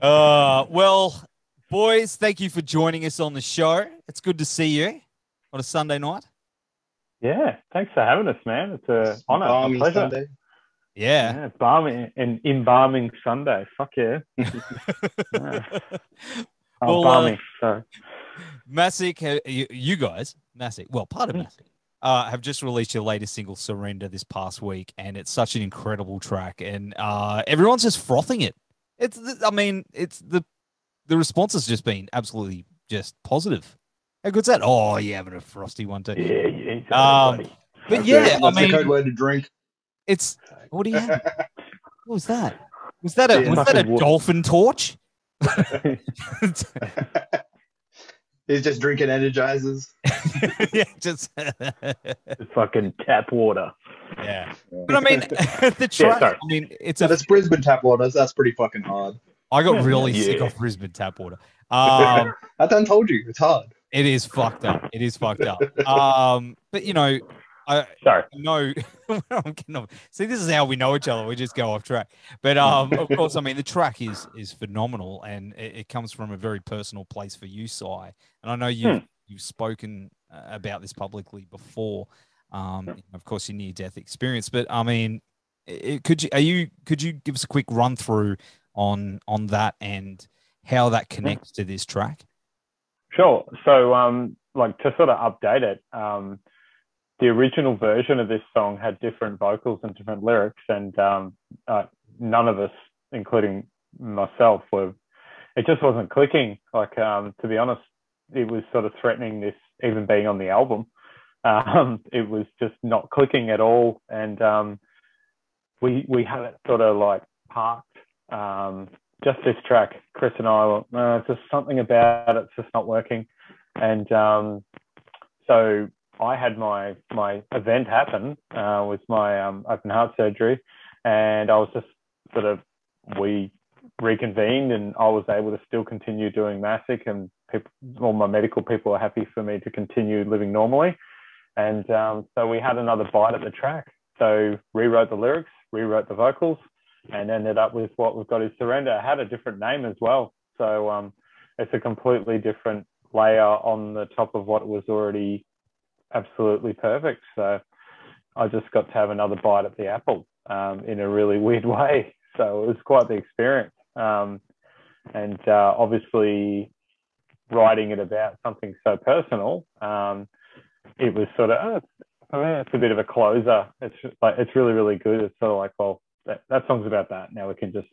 Well, boys, thank you for joining us on the show. It's good to see you on a Sunday night. Yeah, thanks for having us, man. It's an honor, a pleasure. Sunday. Yeah, balmy and embalming Sunday. Fuck yeah. Well, balmy. Sorry. MASSIC, you guys, MASSIC, well, part of MASSIC, have just released your latest single, Surrender, this past week, and it's such an incredible track, and everyone's just frothing it. The response has just been absolutely just positive. How good's that? Oh, yeah, having a frosty one too. Yeah. But yeah, that's a code word to drink. It's what do you have? What was that? Was that a dolphin torch? He's just drinking energizers. Yeah, just fucking tap water. Yeah, but I mean, the track. Yeah, I mean, it's Brisbane tap water. So that's pretty fucking hard. I got really sick of Brisbane tap water. I done told you it's hard. It is fucked up. It is fucked up. But you know, no. See, this is how we know each other. We just go off track. But of course, I mean, the track is phenomenal, and it comes from a very personal place for you, Si. And I know you've spoken about this publicly before. Of course, your near-death experience. But I mean, could you give us a quick run through on that and how that connects to this track? Sure. So, like, to sort of update it, the original version of this song had different vocals and different lyrics, and none of us, including myself, it just wasn't clicking. Like, to be honest, it was sort of threatening this even being on the album. It was just not clicking at all, and we had it sort of like parked. Just this track, Chris and I were, just something about it's just not working, and so I had my event happen with my open heart surgery, and I was just we reconvened, and I was able to still continue doing MASSIC, and all my medical people are happy for me to continue living normally, and so we had another bite at the track. So rewrote the lyrics, rewrote the vocals, and ended up with what we've got is Surrender. It had a different name as well. So it's a completely different layer on the top of what was already absolutely perfect. So I just got to have another bite at the apple in a really weird way. So it was quite the experience. And obviously writing it about something so personal, it was sort of, it's a bit of a closer. It's really, really good. It's sort of like, well, that song's about that. Now we can just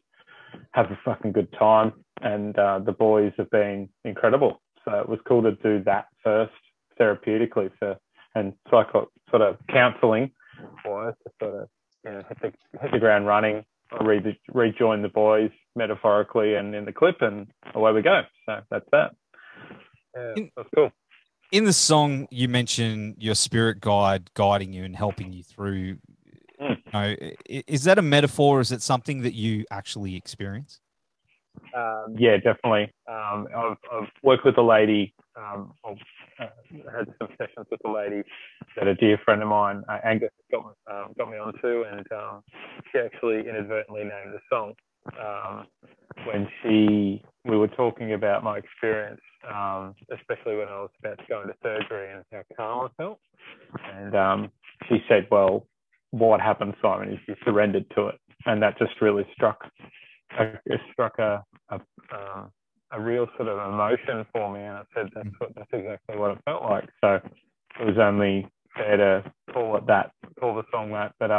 have a fucking good time. And the boys have been incredible. So it was cool to do that first therapeutically and psycho sort of counselling wise to sort of hit the ground running, rejoin the boys metaphorically and in the clip, and away we go. So that's that. Yeah, that's cool. In the song, you mention your spirit guide guiding you and helping you through. You know, is that a metaphor, or is it something that you actually experience? Yeah, definitely. I've worked with a lady. I've had some sessions with a lady that a dear friend of mine, Angus, got me onto, and she actually inadvertently named the song when we were talking about my experience, especially when I was about to go into surgery and how calm I felt. And she said, "Well, what happened, Simon, is you surrendered to it," and that just really struck a real sort of emotion for me. And I said, that's exactly what it felt like. So it was only fair to call the song that. But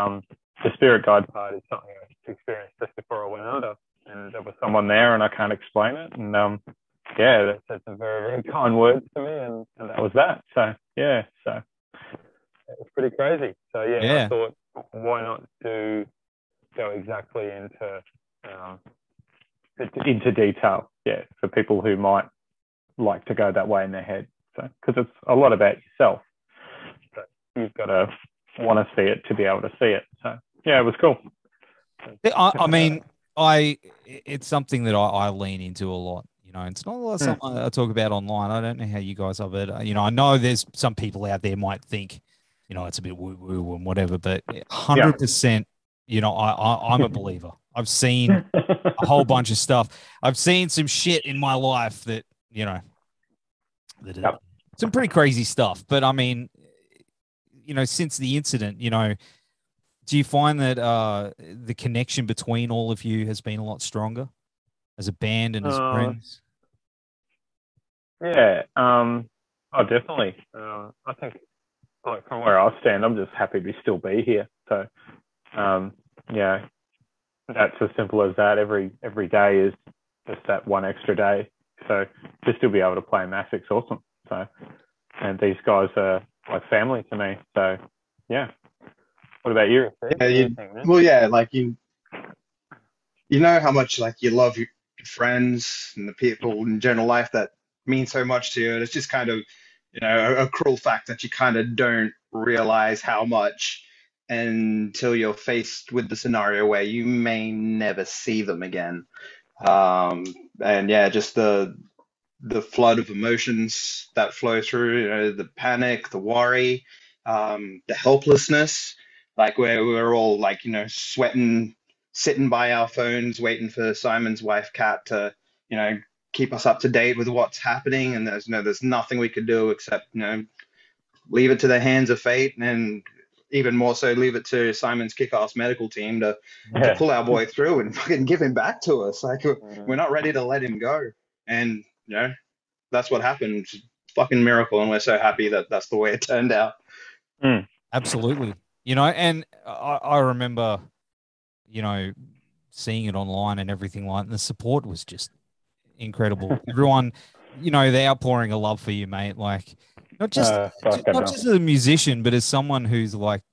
the spirit guide part is something I experienced just before I went under, and there was someone there, and I can't explain it. And yeah, that said some very, very kind words to me, and that was that. So yeah, so it was pretty crazy. So yeah. I thought, why not go exactly into detail, for people who might like to go that way in their head. So, because it's a lot about yourself, but you've got to want to see it to be able to see it. So, yeah, it was cool. I mean, it's something that I lean into a lot. You know, it's not something I talk about online. I don't know how you guys are, but I know there's some people out there might think, it's a bit woo-woo and whatever, but 100%, I'm a believer. I've seen a whole bunch of stuff. I've seen some shit in my life that, you know, some pretty crazy stuff. But I mean, you know, since the incident, you know, do you find that the connection between all of you has been a lot stronger as a band and as friends? Yeah. Oh, definitely. I think, like, from where I stand, I'm just happy to still be here. So, yeah, that's as simple as that. Every day is just that one extra day. So to still be able to play MASSIC's awesome. So, and these guys are like family to me. So, yeah. What about you? Yeah, well, yeah, like you know how much like you love your friends and the people in general life that mean so much to you. And it's just kind of, you know, a cruel fact that you kind of don't realize how much until you're faced with the scenario where you may never see them again. And yeah, just the flood of emotions that flow through, you know, the panic, the worry, the helplessness, like where we're all like, you know, sweating, sitting by our phones, waiting for Simon's wife, Kat, to, you know, keep us up to date with what's happening. And there's, you know, there's nothing we could do except, you know, leave it to the hands of fate, and even more so leave it to Simon's kick-ass medical team to pull our boy through and fucking give him back to us. Like, we're not ready to let him go. And, you know, that's what happened. It's a fucking miracle, and we're so happy that that's the way it turned out. Absolutely. You know, and I remember, you know, seeing it online and everything like that, and the support was just incredible. Everyone, you know, the outpouring of love for you, mate. Like, not just as a musician, but as someone who's like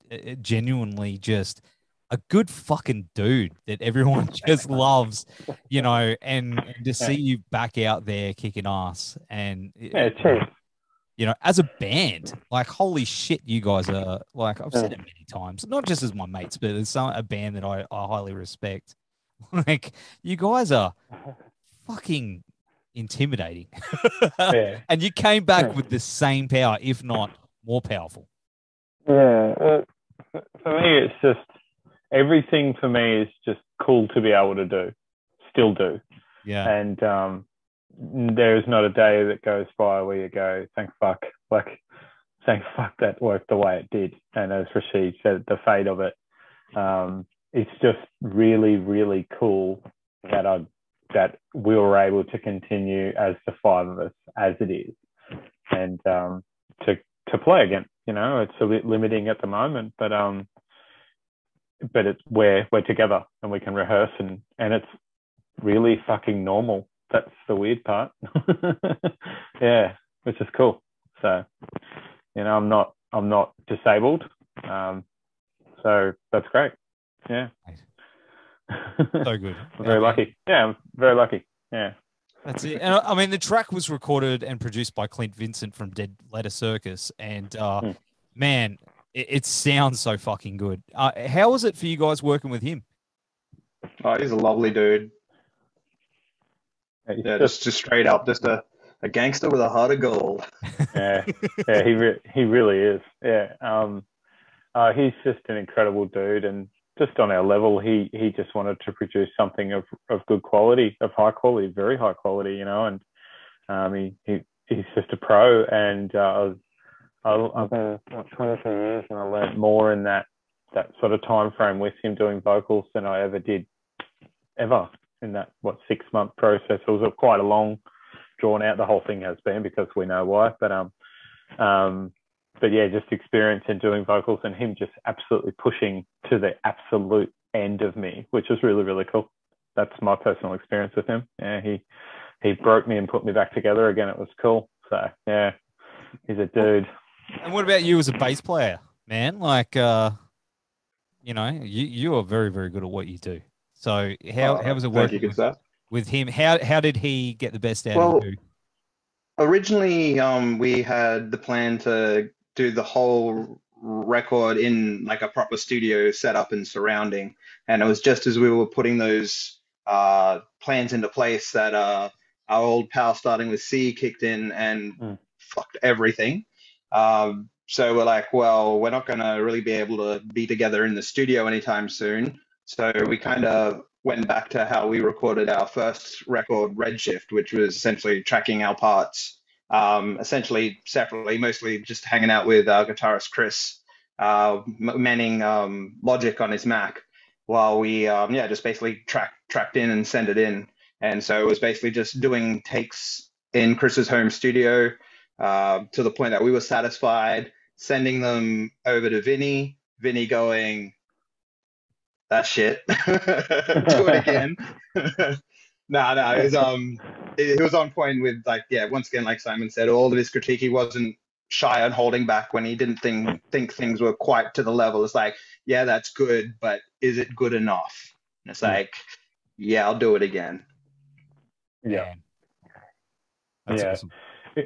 genuinely just a good fucking dude that everyone just loves, you know, and to see you back out there kicking ass and you know, as a band, like, holy shit, you guys are, like, I've said it many times, not just as my mates, but as a band that I highly respect. Like, you guys are fucking intimidating. And you came back with the same power, if not more powerful. Yeah. For me, it's just, everything for me is just cool to be able to do, still do. Yeah. And there is not a day that goes by where you go, thank fuck that worked the way it did. And as Rashid said, the fate of it, it's just really, really cool that we were able to continue as the five of us as it is, and to play again. You know, it's a bit limiting at the moment, but it's we're together and we can rehearse, and it's really fucking normal. That's the weird part. Yeah, which is cool. So, you know, I'm not disabled. So that's great. Yeah. So good. I'm very lucky. Yeah, I'm very lucky. Yeah. That's it. And I mean, the track was recorded and produced by Clint Vincent from Dead Letter Circus. And man, it sounds so fucking good. How was it for you guys working with him? Oh, he's a lovely dude. Yeah, just straight up, just a gangster with a heart of gold. Yeah, he really is. Yeah, he's just an incredible dude, and just on our level, he just wanted to produce something of good quality, of high quality, very high quality, you know. And he's just a pro, and I've been 22 years, and I learned more in that sort of time frame with him doing vocals than I ever did in that 6-month process. It was quite a long, drawn out. The whole thing has been, because we know why. But yeah, just experience in doing vocals and him just absolutely pushing to the absolute end of me, which was really, really cool. That's my personal experience with him. Yeah, he broke me and put me back together again. It was cool. So yeah, he's a dude. And what about you as a bass player, man? Like, you know, you are very, very good at what you do. So how was it working with him? How did he get the best out of you? Originally, we had the plan to do the whole record in like a proper studio setup and surrounding, and it was just as we were putting those plans into place that our old pal starting with C kicked in and fucked everything. So we're like, well, we're not going to really be able to be together in the studio anytime soon. So we kind of went back to how we recorded our first record, Redshift, which was essentially tracking our parts, essentially separately, mostly just hanging out with our guitarist Chris, manning Logic on his Mac, while we just basically tracked in and sent it in. And so it was basically just doing takes in Chris's home studio to the point that we were satisfied, sending them over to Vinny going, "That shit." Do it again. No, it was on point with, like, once again, like Simon said, all of his critique, he wasn't shy on holding back when he didn't think things were quite to the level. It's like, yeah, that's good, but is it good enough? And it's like, yeah, I'll do it again. Yeah. That's awesome.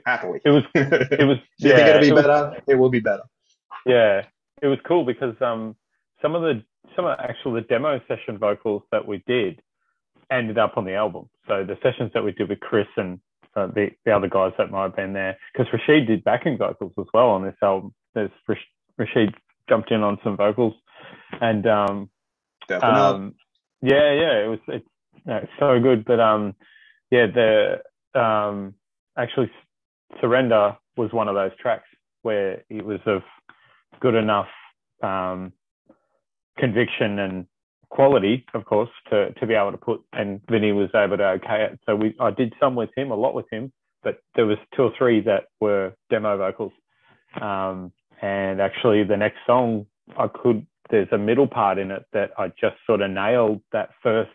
Happily. It was If you think it'll be better, it will be better. Yeah. It was cool because some of the demo session vocals that we did ended up on the album. So the sessions that we did with Chris and the other guys that might have been there, because Rashid did backing vocals as well on this album. Rashid jumped in on some vocals, and it's so good. But actually Surrender was one of those tracks where it was of good enough conviction and quality, of course, to be able to put, and Vinny was able to okay it. So I did some with him, a lot with him, but there was 2 or 3 that were demo vocals. And actually the next song, there's a middle part in it that I just sort of nailed that first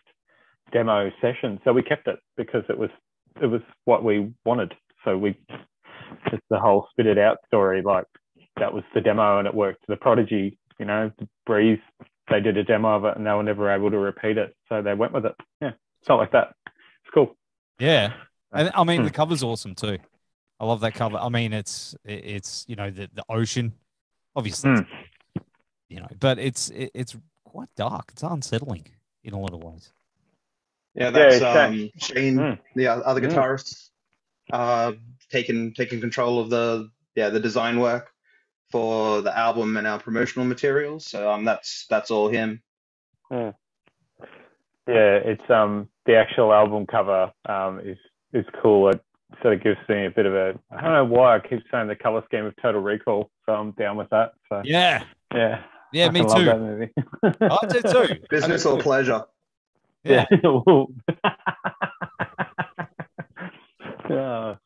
demo session. So we kept it because it was what we wanted. So just the whole Spit It Out story, like that was the demo and it worked. The Prodigy, the Breeze, they did a demo of it and they were never able to repeat it. So they went with it. Yeah. Something like that. It's cool. Yeah. And I mean, the cover's awesome too. I love that cover. I mean, it's the ocean, obviously, but it's quite dark. It's unsettling in a lot of ways. Yeah, that's Shane, the other guitarist, taking control of the design work for the album and our promotional materials. So that's all him. Yeah, it's the actual album cover is cool. It sort of gives me a bit of I don't know why I keep saying the color scheme of Total Recall, so I'm down with that. So yeah, me too. Love that movie. I do too. Business or pleasure? Yeah.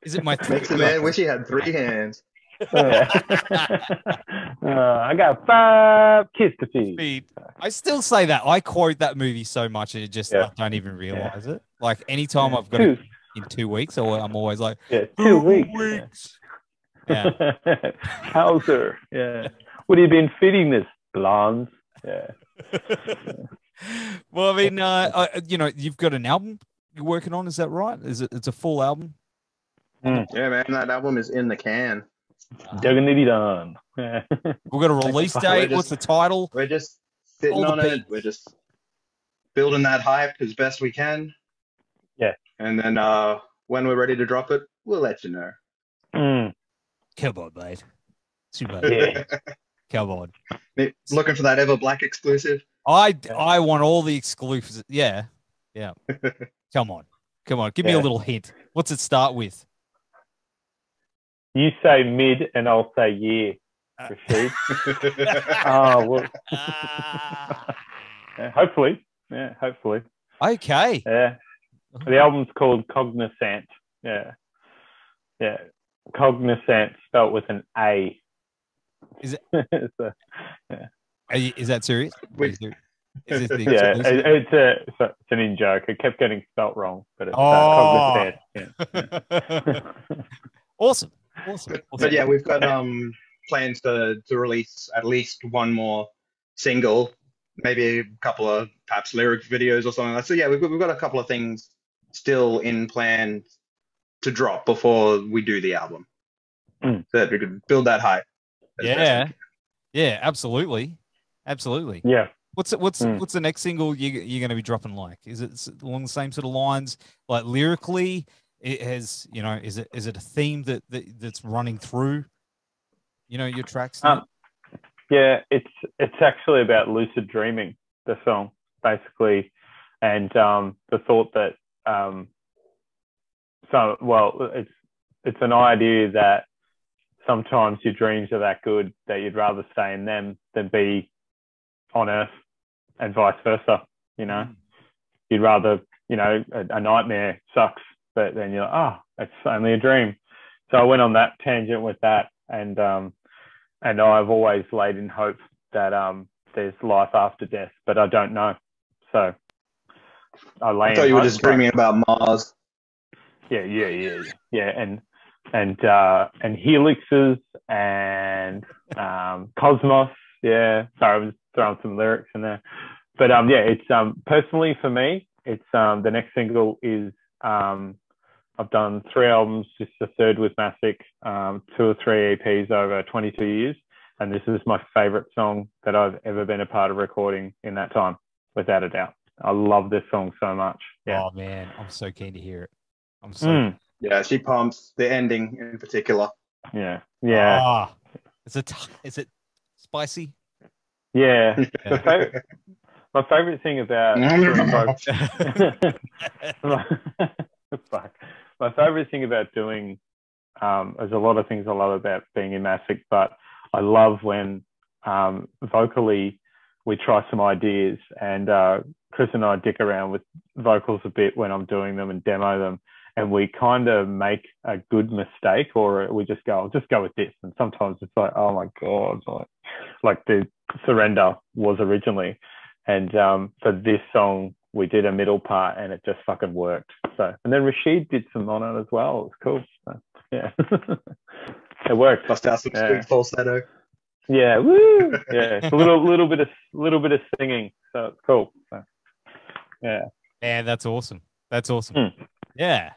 Is it my makes a man wish he had 3 hands? I got 5 kids to feed. I still say that. I quote that movie so much and I don't even realize it. Like anytime I've got it in 2 weeks, I'm always like, 2 weeks. Yeah. Hauser. Yeah. What have you been feeding this? Blondes. Yeah. Well, I mean, you've got an album you're working on. Is that right? It's a full album? Yeah, man. That album is in the can. Diggity done. We've got a release date. What's the title? We're just sitting on it. We're just building that hype as best we can. Yeah. And then when we're ready to drop it, we'll let you know. Come on, mate. Super. Yeah. Come on. Looking for that Everblack exclusive? I want all the exclusives. Yeah. Come on. Give me a little hint. What's it start with? You say mid and I'll say yeah, Rashid. Oh, well. Hopefully. Yeah, hopefully. Okay. Yeah. The album's called Cognizant. Yeah. Yeah. Cognizant spelt with an A. Is it? So, yeah. Is that serious? Is it it's an in joke. It kept getting spelt wrong, but it's Cognizant. Yeah. Awesome. But yeah, we've got plans to release at least one more single, maybe a couple of perhaps lyric videos or something like that. So yeah, we've got a couple of things still in plan to drop before we do the album, so that we can build that hype. Yeah, absolutely. Yeah. What's the next single you're going to be dropping like? Is it along the same sort of lines, like lyrically? It has, is it a theme that's running through, your tracks? Yeah, it's actually about lucid dreaming, the song, basically. And the thought that it's an idea that sometimes your dreams are that good that you'd rather stay in them than be on Earth, and vice versa. You know, you'd rather, you know, a nightmare sucks, but then you're like, oh, it's only a dream. So I went on that tangent with that, and I've always laid in hope that there's life after death, but I don't know. So I thought you were just dreaming about Mars. Yeah, and helixes and cosmos. Yeah, sorry, I was throwing some lyrics in there, but it's personally for me, it's the next single is I've done 3 albums, just the third with MASSIC, 2 or 3 EPs over 22 years, and this is my favorite song that I've ever been a part of recording in that time, without a doubt. I love this song so much. Yeah. Oh man, I'm so keen to hear it. I'm so yeah, she pumps the ending in particular. Yeah. Is it spicy? Yeah. My favorite thing about my favorite thing about doing there's a lot of things I love about being in MASSIC, but I love when vocally we try some ideas, and Chris and I dick around with vocals a bit when I'm doing them and demo them, and we kind of make a good mistake, or we just go, I'll just go with this. And sometimes it's like, oh my God, like the Surrender was originally. And for this song, we did a middle part and it just fucking worked. So, and then Rashid did some on it as well. It was cool. So, yeah, it worked. Bust out some sweet falsetto. Yeah, woo! Yeah, it's a little bit of singing, so it's cool. So, yeah. Yeah, that's awesome. That's awesome. Yeah.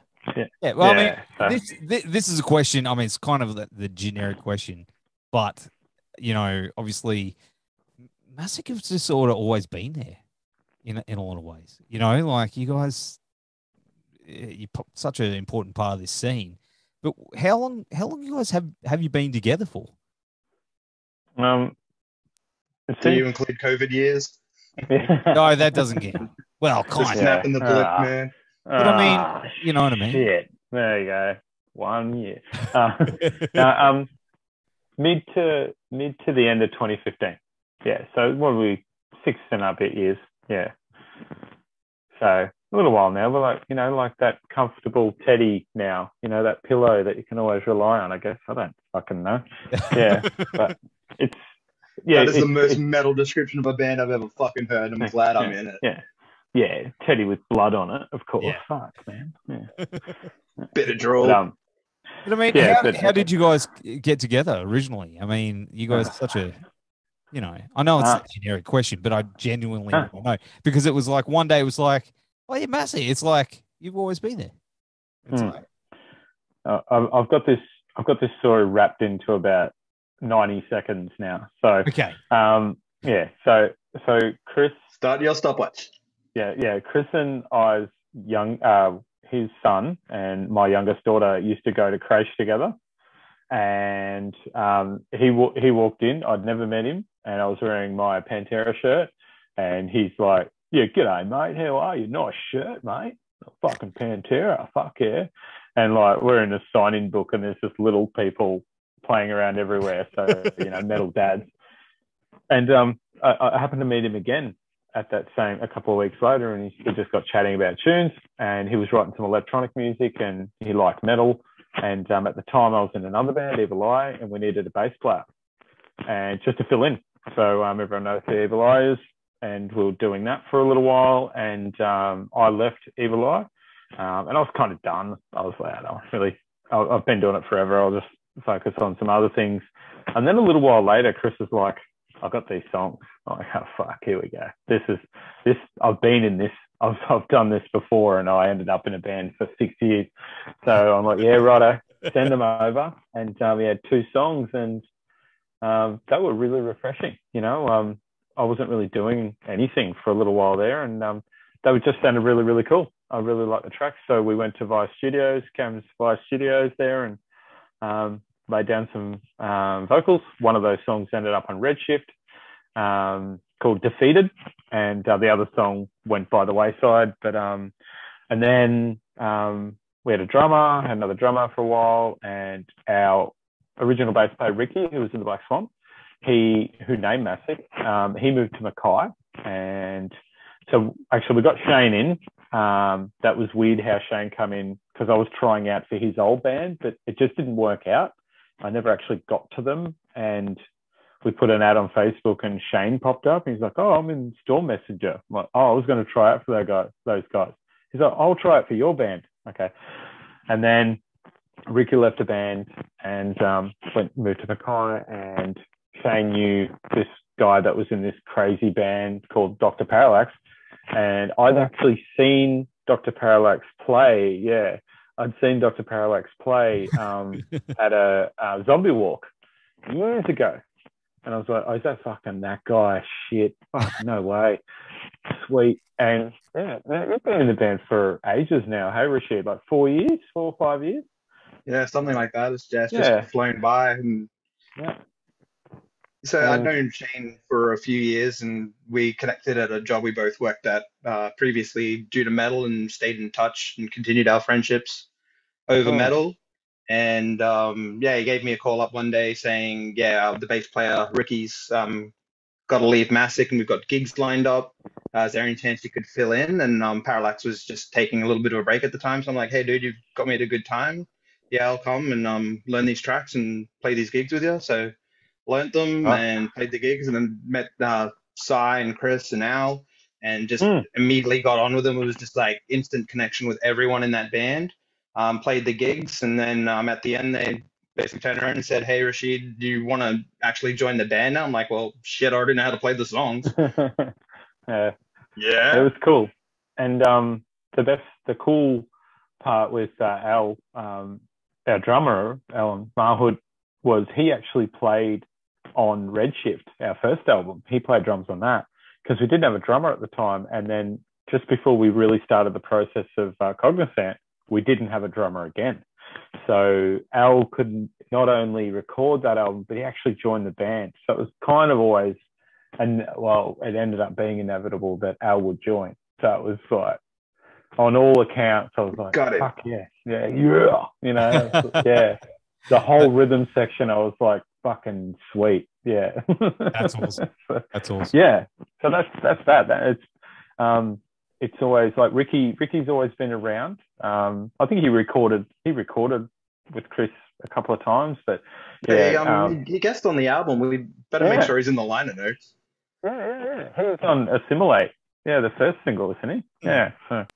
Well, I mean, this is a question. I mean, it's kind of the generic question, but you know, obviously, MASSIC has just sort of always been there in a lot of ways. You know, like you guys, you're such an important part of this scene. But how long you guys have you been together for? Do you include COVID years? No, that doesn't count. Well, kind of. Snap in the blip, man. But I mean, you know what I mean? Shit. There you go. 1 year. Mid to the end of 2015. Yeah. So what are we, 6 and a bit years? Yeah. So a little while now. We're like, you know, like that comfortable teddy now. You know, that pillow that you can always rely on. I guess I don't fucking know. Yeah, but it's that is the most metal description of a band I've ever fucking heard. I'm glad I'm in it. Yeah, teddy with blood on it, of course. Yeah. Fuck, man. Yeah. Bit of drawl. But I mean, how did you guys get together originally? I mean, you guys are such a, you know, I know it's a generic question, but I genuinely want to know, because it was like one day it was like, oh yeah, MASSIC. It's like you've always been there. It's like, I've got this story wrapped into about 90 seconds now. So okay. So Chris, start your stopwatch. Yeah. Chris and I's his son and my youngest daughter used to go to creche together, and he walked in. I'd never met him, and I was wearing my Pantera shirt, and he's like, "Yeah, g'day, mate. How are you? Nice shirt, mate. Fucking Pantera. Fuck yeah." And like, we're in a sign-in book, and there's just little people playing around everywhere. So, you know, metal dads. And I happened to meet him again at that same, a couple of weeks later, and he just got chatting about tunes, and he was writing some electronic music, and he liked metal. And at the time I was in another band, Evil Eye, and we needed a bass player, and just to fill in. So everyone knows who Evil Eye is, and we were doing that for a little while. And I left Evil Eye, and I was kind of done. I was like, I've been doing it forever. I'll just focus on some other things. And then a little while later, Chris was like, I've got these songs. I'm like, oh fuck, here we go. This. I've been in this. I've done this before, and I ended up in a band for 6 years. So I'm like, yeah, righto, send them over. And we had 2 songs, and they were really refreshing. You know, I wasn't really doing anything for a little while there, and they were just sounded really, really cool. I really liked the tracks. So we went to Vice Studios, Cam's Vice Studios there, and laid down some vocals. One of those songs ended up on Redshift. called Defeated, and the other song went by the wayside. But and then we had another drummer for a while, and our original bass player Ricky, who was in the Black Swan, who named MASSIC, he moved to Mackay, and so actually we got Shane in. That was weird how Shane came in, because I was trying out for his old band, but it just didn't work out. I never actually got to them, and we put an ad on Facebook, and Shane popped up. And he's like, "Oh, I'm in Storm Messenger." I'm like, "Oh, I was going to try out for those guys." He's like, "I'll try it for your band." Okay. And then Ricky left the band and moved to Mackay, and Shane knew this guy that was in this crazy band called Dr. Parallax. And I'd actually seen Dr. Parallax play. Yeah, I'd seen Dr. Parallax play at a zombie walk years ago. And I was like, "Oh, is that fucking that guy? Shit. Oh, no way. Sweet." And yeah, you've been in the band for ages now. Hey, Rashid, like 4 or 5 years? Yeah, something like that. It's just flown by. And so I'd known Shane for a few years, and we connected at a job we both worked at previously due to metal, and stayed in touch and continued our friendships over metal. And he gave me a call up one day saying, the bass player Ricky's got to leave MASSIC, and we've got gigs lined up. Is there any chance you could fill in? And Parallax was just taking a little bit of a break at the time. So I'm like, "Hey, dude, you've got me at a good time. Yeah, I'll come and learn these tracks and play these gigs with you." So learned them and played the gigs, and then met Cy and Chris and Al, and just immediately got on with them. It was just like instant connection with everyone in that band. Played the gigs, and then at the end they basically turned around and said, "Hey, Rashid, do you want to actually join the band now?" I'm like, "Well, shit, I already know how to play the songs." Yeah, it was cool. And the cool part with Al, our drummer, Alan Marhood, was he actually played on Redshift, our first album. He played drums on that, because we didn't have a drummer at the time. And then just before we really started the process of Cognizant, we didn't have a drummer again. So Al could not only record that album, but he actually joined the band. So it was kind of always, and well, it ended up being inevitable that Al would join. So it was like, on all accounts, I was like, "Fuck yeah, you know, yeah." The whole rhythm section, I was like, "Fucking sweet, yeah." That's awesome. That's awesome. Yeah. So that's that. It's always like Ricky's always been around. I think he recorded with Chris a couple of times, but he guessed on the album. We better make sure he's in the liner notes. Yeah. He was on Assimilate. Yeah, the first single, isn't he? Yeah. So.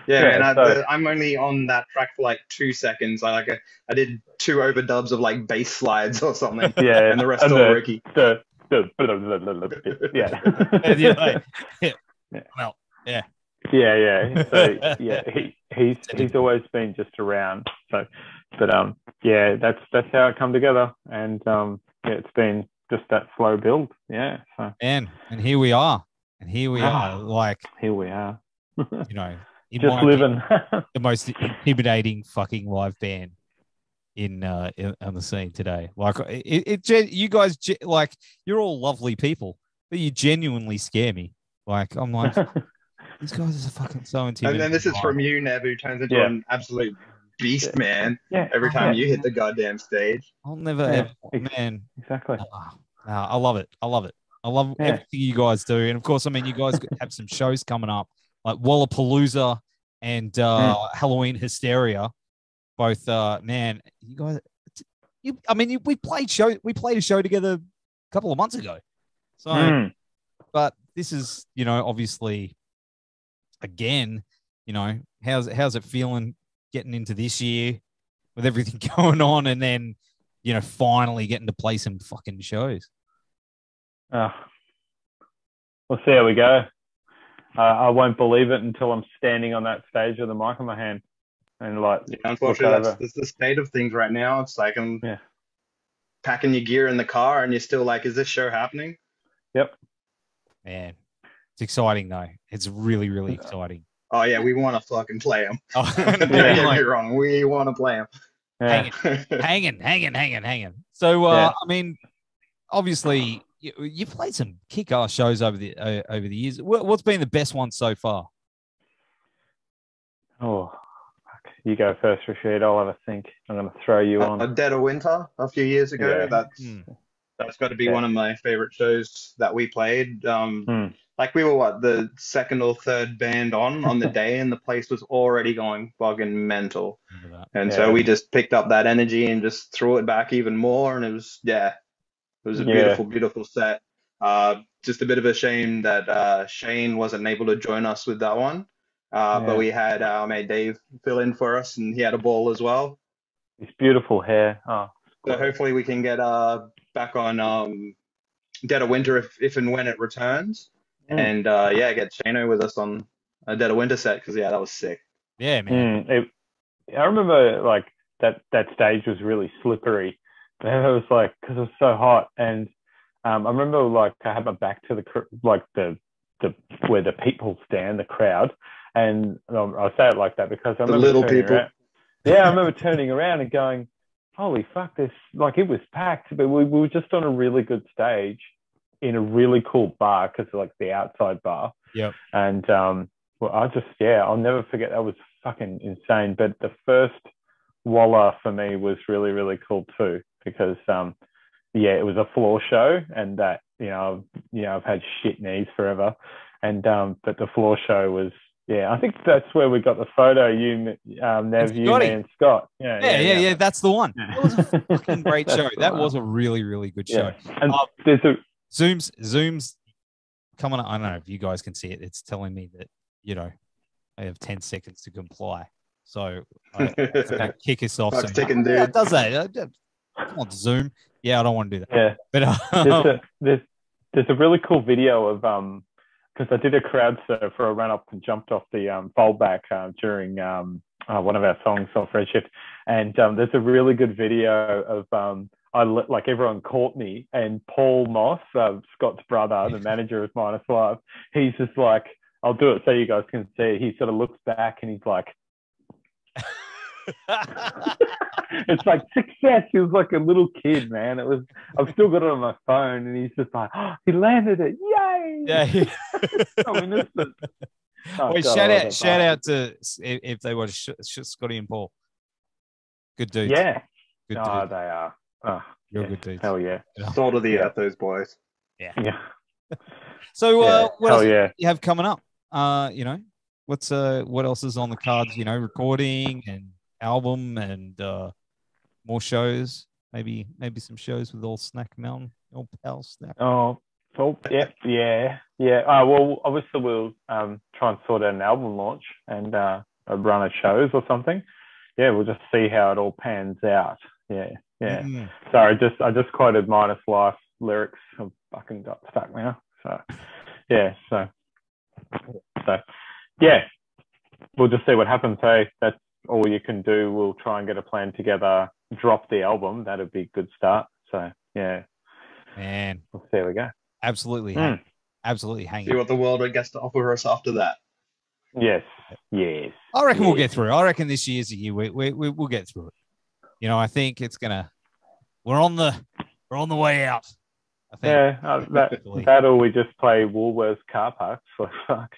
I'm only on that track for like 2 seconds. I did 2 overdubs of like bass slides or something. Yeah, and the rest all Ricky. Yeah. Well, yeah. So he's always been just around. So, but that's how it come together, and it's been just that slow build. Yeah. So. And here we are, like here we are. You know. Just living. The most intimidating fucking live band on the scene today. Like you guys, like, you're all lovely people, but you genuinely scare me. Like, I'm like, these guys are fucking so intimidating. And then this is from you, Nev, who turns into an absolute beast, man. Yeah. Every time you hit the goddamn stage. I'll never ever, man. Exactly. I love it. I love everything you guys do, and of course, I mean, you guys have some shows coming up, like Wallapalooza and Halloween Hysteria. Both, man, you guys. We played a show together a couple of months ago. So, but this is, obviously, again, how's it feeling getting into this year with everything going on, and then, finally getting to play some fucking shows. We'll see how we go. I won't believe it until I'm standing on that stage with a mic in my hand, and unfortunately, that's the state of things right now. It's like I'm packing your gear in the car, and you're still like, "Is this show happening?" Yep. Man, it's exciting though. It's really, really exciting. Oh yeah, we want to fucking play them. Don't get me wrong, we want to play them. Hanging. So, I mean, obviously, you've played some kick-ass shows over the years. What's been the best one so far? Oh, fuck. You go first, Rashid. I'll have a think. I'm going to throw you on. Dead of Winter a few years ago. Yeah. That's got to be one of my favorite shows that we played. Like we were the second or third band on the day, and the place was already going bugging mental. And so we just picked up that energy and just threw it back even more. And it was a beautiful, beautiful set. Just a bit of a shame that Shane wasn't able to join us with that one. But we had our mate Dave fill in for us, and he had a ball as well. His beautiful hair. Oh, so hopefully we can get back on Dead of Winter if and when it returns. And get Shano with us on a Dead of Winter set, because that was sick. Yeah, man. I remember like that stage was really slippery. And it was like, because it was so hot. And I remember like I had my back to the where the people stand, the crowd. And I say it like that because I remember the little people. I remember turning around and going, holy fuck, this, like, it was packed, but we were just on a really good stage in a really cool bar, because like the outside bar. Yep. And I'll never forget. That was fucking insane. But the first Walla for me was really, really cool too, because it was a floor show, and that I've had shit knees forever, and but the floor show was. Yeah, I think that's where we got the photo. You, Nev, you, me, and Scott. Yeah. That's the one. That was a fucking great show. That was a really, really good show. And there's Zoom's coming on. I don't know if you guys can see it. It's telling me that, I have 10 seconds to comply. So kick us off. Fuck's ticking, dude. Yeah, it does that. Come on, Zoom. Yeah, I don't want to do that. Yeah. But there's a really cool video of because I did a crowd surf for a run up and jumped off the foldback during one of our songs off Redshift, and there's a really good video of like everyone caught me, and Paul Moss, Scott's brother, the manager of Minus Live, he's just like, I'll do it so you guys can see. He sort of looks back and he's like, it's like success. He was like a little kid, man. It was. I've still got it on my phone, and he's just like, he landed it, yay! Yeah. Wait, shout out to if they were Scotty and Paul. Good dudes. Yeah. Good dudes. Dudes. They are. Oh, you're good dudes. Hell yeah. Salt of the earth, those boys. Yeah. Yeah. So what else you have coming up? What's what else is on the cards? Recording and album and more shows. Maybe some shows with old Snack Mountain, old pal Snack. Oh, yeah. Well, obviously we'll try and sort out an album launch and a run of shows or something. Yeah, we'll just see how it all pans out. Yeah. Sorry, I just quoted Minus Life lyrics. I've fucking got stuck now. So we'll just see what happens. Hey, that's all you can do. We'll try and get a plan together, drop the album. That'd be a good start. So yeah, man, we'll see how we go. Absolutely, absolutely hang. See what the world gets to offer us after that. Yes. I reckon we'll get through. I reckon this year's the year we'll get through it. I think it's gonna. We're on the way out. I think. Yeah, that or we just play Woolworths car parks for fuck.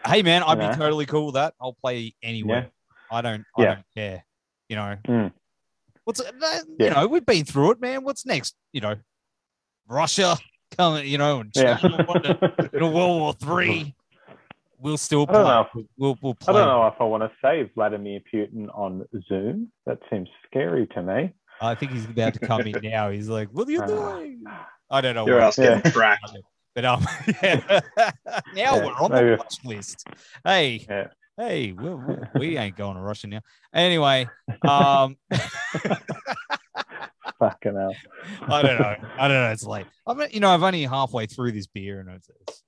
Hey man, I'd be totally cool with that. I'll play anywhere. I don't care. What's we've been through it, man. What's next? Russia coming, and China World War III. We'll still play. We'll play. I don't know if I want to save Vladimir Putin on Zoom. That seems scary to me. I think he's about to come in now. He's like, "What are you doing?" I don't know. You're asking tracked. But now we're on the watch list. Hey, we ain't going to Russia now. Anyway, fucking hell. I don't know. It's late. I've only halfway through this beer, and it's Is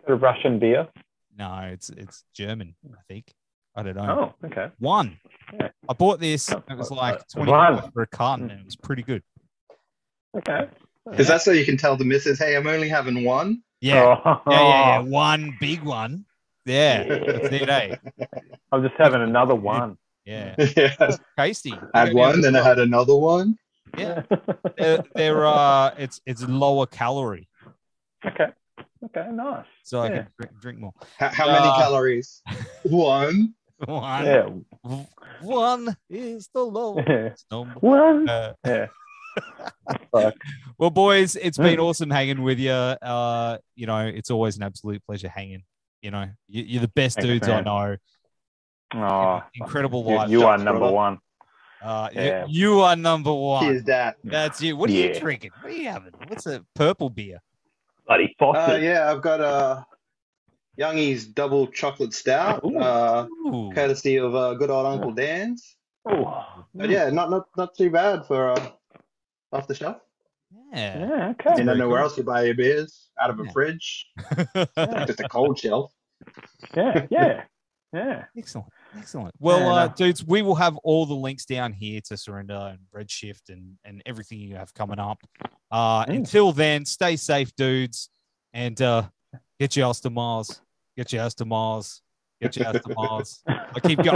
it a Russian beer? No, it's German. I think. I don't know. Oh, okay. One. Yeah. I bought this. It was like $20 for a carton, and it was pretty good. Okay. Is that so you can tell the missus, hey, I'm only having one? Yeah. Yeah. One big one. Yeah. That's it, eh? I'm just having another one. Yeah. Yeah. Tasty. Had one, then I had another one. Yeah, it's lower calorie. Okay, nice. So I can drink more. How many calories? One. Yeah. One is the lowest number. One. Yeah. Fuck. Well, boys, it's been awesome hanging with you. You know, it's always an absolute pleasure hanging. You know, you're the best dudes I know. Oh, incredible life. You are number one. You are number one. Cheers, that. That's you. What are you drinking? What are you having? What's a purple beer? Bloody Foster's. Yeah, I've got a Youngie's double chocolate stout, courtesy of good old Uncle Dan's. But yeah, not too bad for off the shelf. Yeah. Okay. You don't know where else you buy your beers, out of a fridge. Just a cold shelf. Yeah. Excellent. Well, dudes, we will have all the links down here to Surrender and Redshift and everything you have coming up. Until then, stay safe, dudes, and get your ass to Mars. Get your ass to Mars. I keep going.